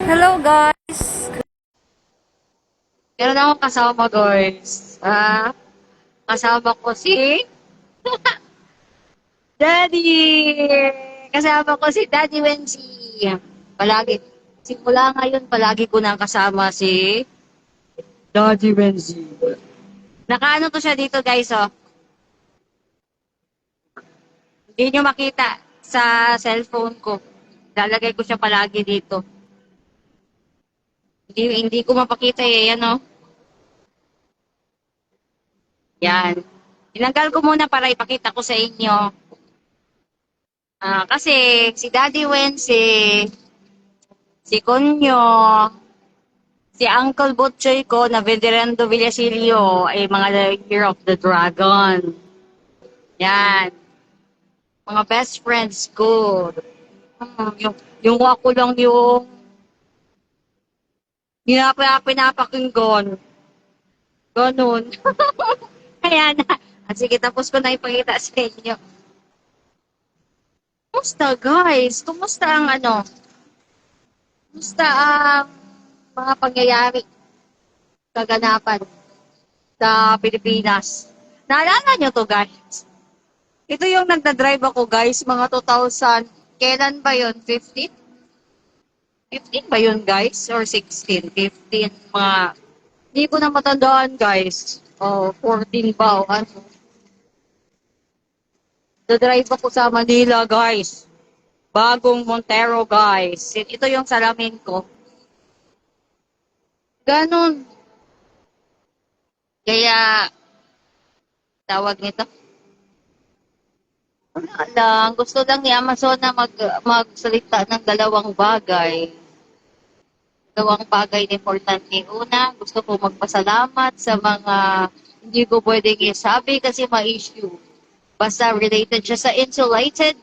Hello guys! Meron akong kasama, guys. Kasama ko si Daddy! Kasama ko si Daddy Wensi. Palagi, simula ngayon, palagi ko nang kasama si Daddy Wensi. Nakaano to siya dito, guys, oh. Hindi nyo makita sa cellphone ko. Lalagay ko siya palagi dito. Hindi ko mapakita eh, yan, oh. Yan. Tinanggal ko muna para ipakita ko sa inyo. Kasi si Daddy Wensi, si Konyo, si Uncle Butchoy ko na Venerando Villasilio ay mga Year of the Dragon. Yan. Mga best friends ko. Yung ako lang yung pinapakinggan. Ganun. Ayan. At sige, tapos ko na ipakita sa inyo. Kumusta guys? Kumusta ang ano? Kumusta ang mga pangyayari, kaganapan sa Pilipinas? Naalala nyo to guys? Ito yung nagdadrive ako guys, mga 2000, kailan ba yun? 15? 15 ba yun guys? Or 16? 15, mga, hindi ko na matandaan guys. O, 14 ba o ano? Dadrive ako sa Manila guys. Bagong Montero guys. Ito yung salamin ko. Ganon. Kaya, tawag nito. Wala lang. Gusto lang ni Amazon na magsalita ng dalawang bagay. Dalawang bagay na importante. Una, gusto ko magpasalamat sa mga hindi ko pwedeng isabi kasi ma-issue. Basta related siya sa insulated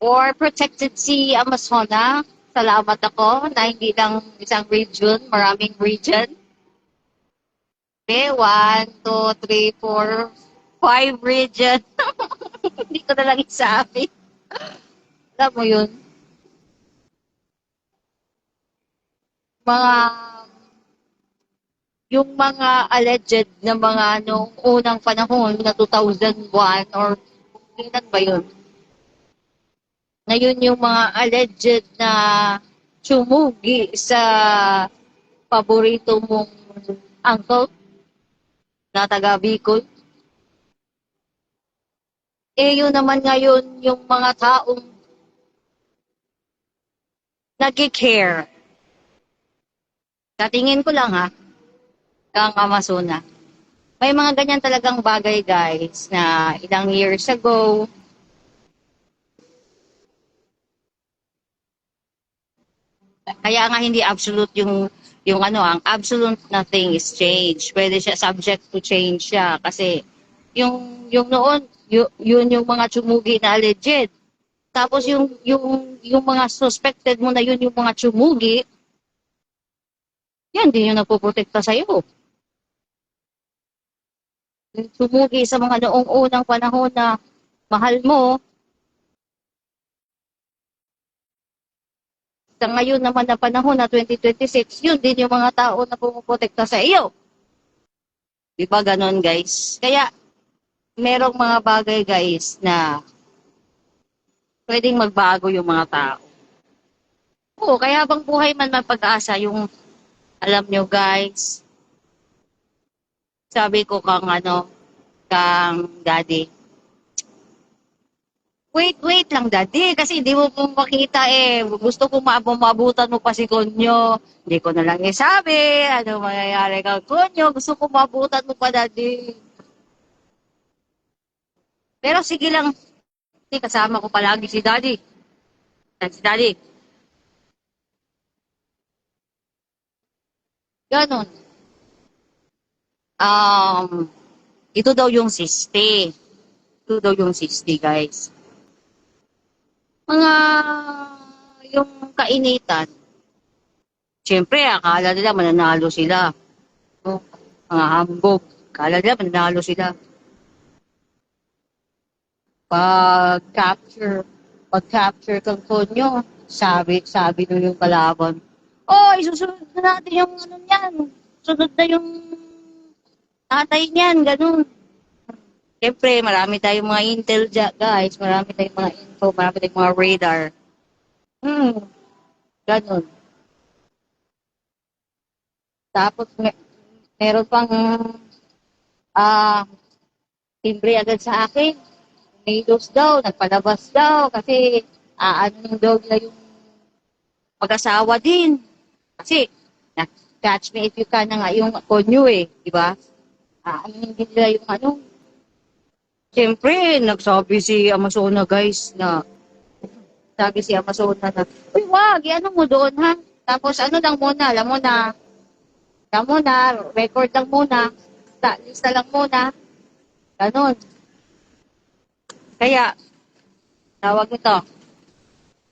or protected sea Amazona. Salamat ako na hindi lang isang region, maraming region. Okay, 1, 2, 3, 4, 5 region. Hindi ko na lang isabi. Alam mo yun? Mga, yung mga alleged na mga nung unang panahon na 2001 or kailan ba yun? Ngayon yung mga alleged na sumugi sa paborito mong uncle na taga Bicol. Yun naman ngayon yung mga taong nag-care. Sa tingin ko lang ha, kang Amazona. May mga ganyan talagang bagay guys na ilang years ago, kaya nga hindi absolute yung ano, ang absolute nothing is change. Pwede siya subject to change siya kasi yung noon, yun yung mga tsumugi na alleged. Tapos yung mga suspected mo na yun yung mga tsumugi, yan din yung nagpoprotekta sa iyo. Sumugi sa mga noong unang panahon na mahal mo, sa ngayon naman na panahon na 2026, yun din yung mga tao na pumuprotekta sa iyo. Di ba ganon guys? Kaya merong mga bagay guys na pwedeng magbago yung mga tao. Oo, kaya habang buhay man pag-asa, yung alam nyo guys, sabi ko kang ano, kang daddy, wait lang daddy, kasi hindi mo po makita eh. Gusto ko maabutan mo pa si Konyo. Hindi ko na lang isabi, ano mangyayari kang Konyo. Gusto ko maabutan mo pa daddy. Pero sige lang, kasama ko palagi si daddy. Si daddy, ganon. Um, ito daw yung siste. Ito daw yung siste guys. Mga yung kainitan, siyempre, akala nila mananalo sila. No? Mga hambog, akala nila mananalo sila. Pag-capture kang Tonyo, sabi doon yung kalaban, oh, isusunod na natin yung ano niyan. Sunod na yung tatay niyan, ganun. Siyempre, marami tayong mga intel guys. Marami tayong mga info, marami tayong mga radar. Hmm, ganun. Tapos, meron pang ah timbre agad sa akin. Umilos daw, nagpalabas daw, kasi ano daw nila yung mag-asawa din. Kasi, catch me if you can na nga yung konyo eh, di ba? Ano hindi nila yung ano. Siyempre, nagsabi si Amazona guys na, sabi si Amazona na, uy wag, ano mo doon ha? Tapos ano lang muna, alam mo na, record lang muna, lista lang muna, ganun. Kaya, tawag ito,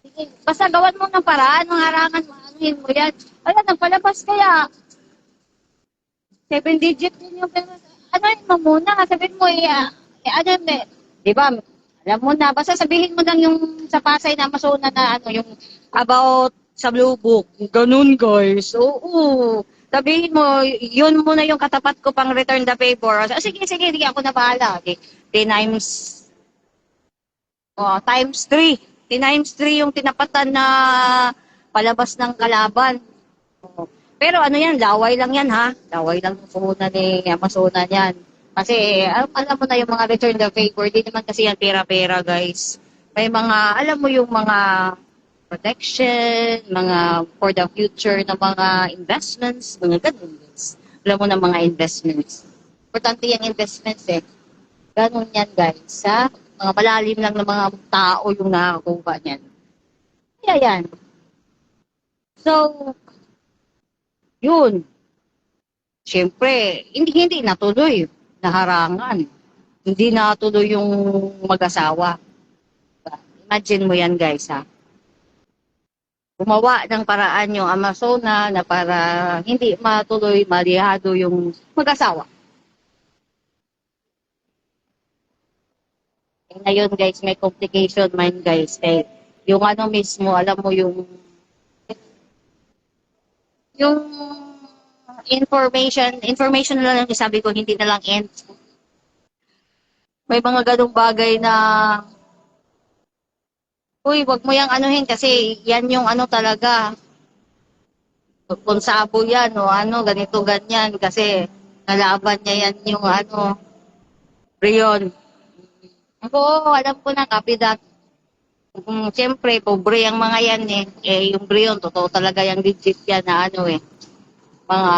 sige, basta gawan mo ng paraan, ng harangan mo, anuhin mo yan. Ayan, nagpalabas kaya, 7 digit din yung pera. Ano yun mo muna, sabihin mo, ano yun, di ba, alam mo na, basta sabihin mo lang yung sa Pasay na Amazona na ano, yung about sa Blue Book. Ganun, guys. Oo. Sabihin mo, yun muna yung katapat ko pang return the paper. Sige, sige, sige, ako na bahala. Okay. Times 3. Times 3 yung tinapatan na palabas ng kalaban. Oo. Pero ano yan, laway lang yan ha. Laway lang yung puhunan ni Amazona yan. Kasi alam mo na yung mga return the favor, di naman kasi yan pera-pera guys. May mga, alam mo yung mga protection, mga for the future na mga investments, mga ganun guys. Alam mo na mga investments. Importante yung investments eh. Ganun yan guys. Ha? Mga malalim lang ng mga tao yung nakakakuha niyan. Kaya yan. So, yun. Siyempre, hindi natuloy. Naharangan. Hindi natuloy yung mag-asawa. Imagine mo yan guys ha. Gumawa ng paraan yung Amazona na para hindi matuloy, malihado yung mag-asawa. Eh, ngayon guys, may complication man guys. Eh, yung ano mismo, alam mo yung information na lang yung sabi ko, hindi na lang end. May mga ganong bagay na, uy, wag mo yang anuhin kasi yan yung ano talaga, kung sabo yan o ano, ganito ganyan kasi nalaban niya yan yung ano, Rion. Oo, alam ko na, copy that. Siyempre, pobre ang mga yan eh. Eh, yung Brion, totoo talaga yung legit yan na ano eh. Mga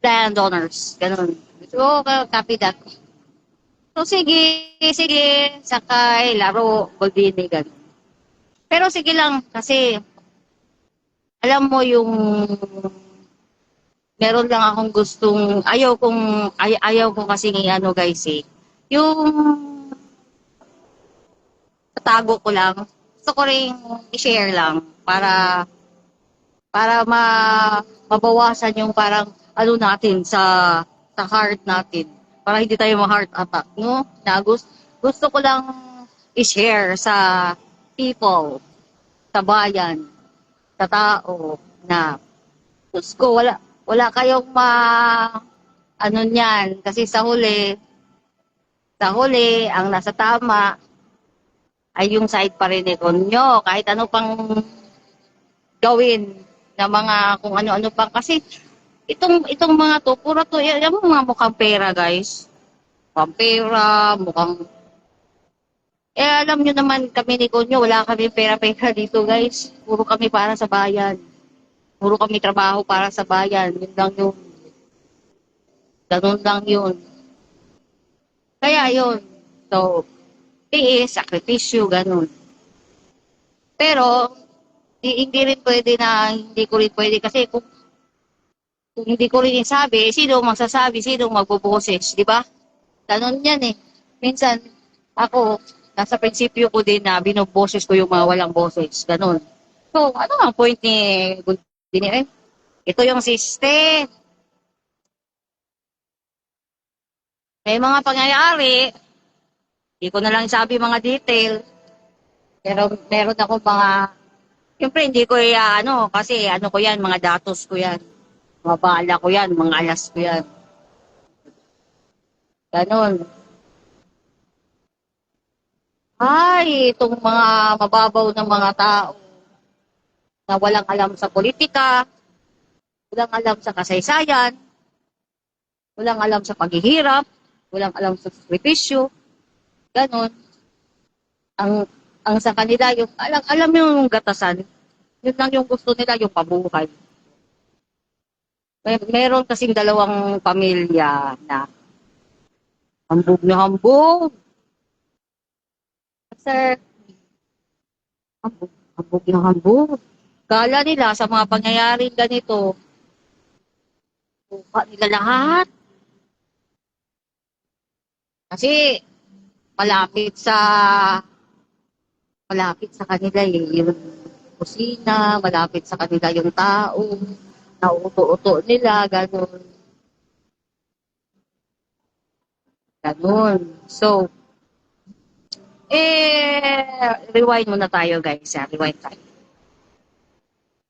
landowners, ganun. So, copy that. So, sige, sige, sakay, laro, goldini, ganun. Pero sige lang, kasi alam mo yung meron lang akong gustong, ayaw ko kasi ano guys eh. Yung tago ko lang, gusto ko rin i-share lang para mabawasan yung parang ano natin sa heart natin para hindi tayo ma-heart attack, no? Na gusto ko lang i-share sa people, sa bayan, sa tao na Diyos ko, wala kayong ano niyan kasi sa huli ang nasa tama ay yung side pa rin nyo kahit ano pang gawin na mga kung ano-ano pang kasi itong mga to puro to yung mga mukhang pera guys, mukhang pera, mukhang alam nyo naman kami ni Konyo wala kami pera-pera dito guys, puro kami para sa bayan, puro kami trabaho para sa bayan, yun lang yun, ganun lang yun, kaya yun, so tiis, sakripisyo, ganun, pero hindi rin pwede na hindi ko rin pwede kasi kung hindi ko rin isabi, sino magsasabi, sino magbuboses, di ba? Ganon yan eh. Minsan, ako, nasa prinsipyo ko din na binuboses ko yung mga walang boses. Ganon. So, ano ang point ni Gundini? Ito yung system. May mga pangyayari, hindi ko na lang sabi mga detail. Pero meron ako mga, siyempre hindi ko ano, kasi ano ko yan, mga datos ko yan. Mga bala ko yan, mga alas ko yan. Ganon. Ay, itong mga mababaw ng mga tao na walang alam sa politika, walang alam sa kasaysayan, walang alam sa paghihirap, walang alam sa sakripisyo, ganon. Ang ang sa kanila yung alam yung gatasan, yun lang yung gusto nila yung pabuhay. Meron kasing dalawang pamilya na hambog na hambog. Sir, hambog na hambog. Kala nila sa mga pangyayaring ganito, buka nila lahat. Kasi malapit sa kanila yung kusina, malapit sa kanila yung tao, nauuto-uto nila, ganun. Ganun. So, rewind muna tayo guys. Rewind tayo.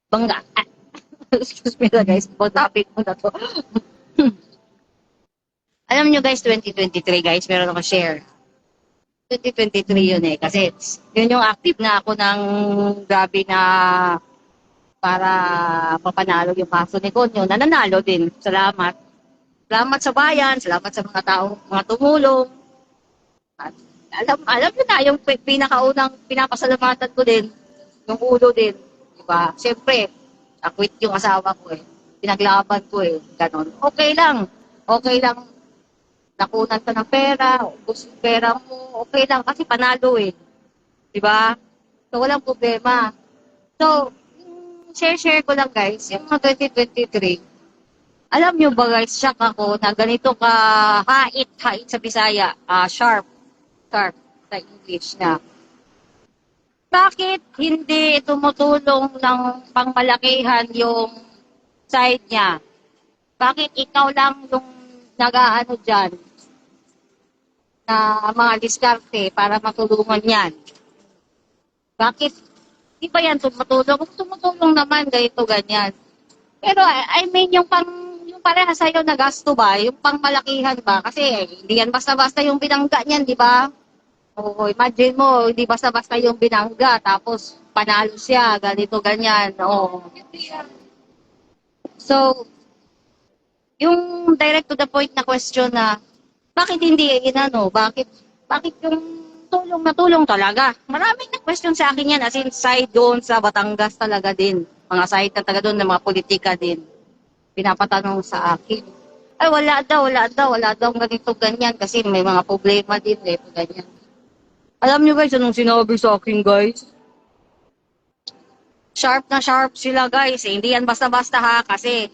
Bangga. Excuse me na guys. Ibang topic muna to. Alam nyo guys, 2023 guys, meron ako share. 2023 yun kasi yun yung active na ako ng grabe na para mapanalo yung kaso ni Konyo. Nananalo din. Salamat. Salamat sa bayan, salamat sa mga tao, mga tumulong. At alam nyo na, yung pinakaunang pinapasalamatan ko din, yung ulo din. Diba? Siyempre, akwit yung asawa ko eh. Pinaglaban ko eh. Ganon. Okay lang. Okay lang. Nakunan ka ng pera, ubos yung pera mo, okay lang kasi panalo eh. Diba? So, walang problema. So, share ko lang guys, yung mga 2023, alam nyo ba guys, shock ako na ganito ka hait sa Bisaya, sharp sa English na. Bakit hindi tumutulong ng pangmalakihan yung side niya? Bakit ikaw lang yung nag-aano dyan na mga diskarte para matulungan yan? Bakit? Di ba yan tumutulong? Kung tumutulong naman, ganito, ganyan. Pero I mean, yung pareha sa'yo na gasto ba? Yung pangmalakihan ba? Kasi hindi yan basta-basta yung binangga niyan, di ba? Oo, imagine mo, hindi basta-basta yung binangga, tapos panalo siya, ganito, ganyan. Oo. So, yung direct to the point na question na, bakit hindi inano? Bakit yung tulong na tulong talaga? Maraming na question sa akin yan, as in side doon sa Batangas talaga din. Mga side na taga doon na mga politika din. Pinapatanong sa akin. Ay, wala daw, ganito, ganyan. Kasi may mga problema din, ganyan. Alam nyo guys, anong sinabi sa akin guys? Sharp na sharp sila guys. Hindi yan basta-basta ha, kasi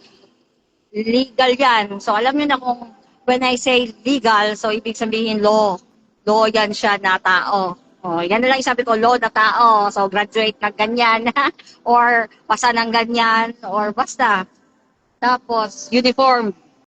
legal yan. So alam nyo na kung when I say legal, so ibig sabihin law. Law yan siya na tao. Oh, yan na lang sabi ko, law na tao. So graduate ng ganyan, or pasa ng ganyan, or basta. Tapos, uniform.